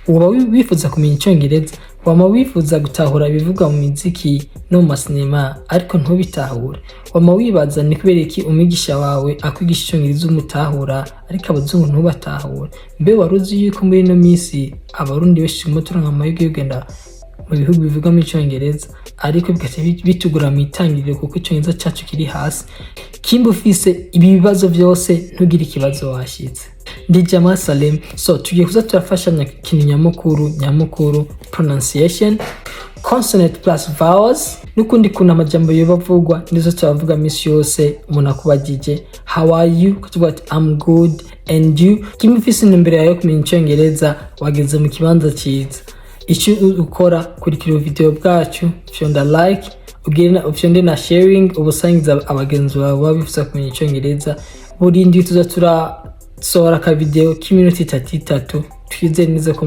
uba wifuza kumenya icongereza, wama wifuza gutahura ibivuga mu muziki no mu masinema ariko ntubitahure, wama wibaza ni kubera iki umwigisha wawe akwigisha icongereza umutahura ariko abazungu ntubatahure. Mbe waruzi yuko muri no minsi abarundi benshi muturanka amahirwe y'ugenda mu bihugu bivuga mu icongereza ariko bigace bitugura mu itangiriro kuko icongereza cyacu kiri hasi. Kimba ufise ibibazo byose ntugire ikibazo washitse. Ndi Jamal Salem. So tugiye kuza turafashanya ikintu nyamukuru pronunciation, consonant plus vowels, nukundi kuna amajambo yobavugwa nizo turavuga misi yose umuntu akubagije how are you, kuvuga ati I'm good and you. Kimba ufise imbere yawe kumenya icongereza wageze mu kibanza cyiza. Icyo ukora kurikira video bwacu, fyonda like, ufyonde na sharing, ubusangiza abagenzi bawe bifuza kumenya icongereza. Burindi tuza turasohora ka video k'iminota 3 twizeye neza ko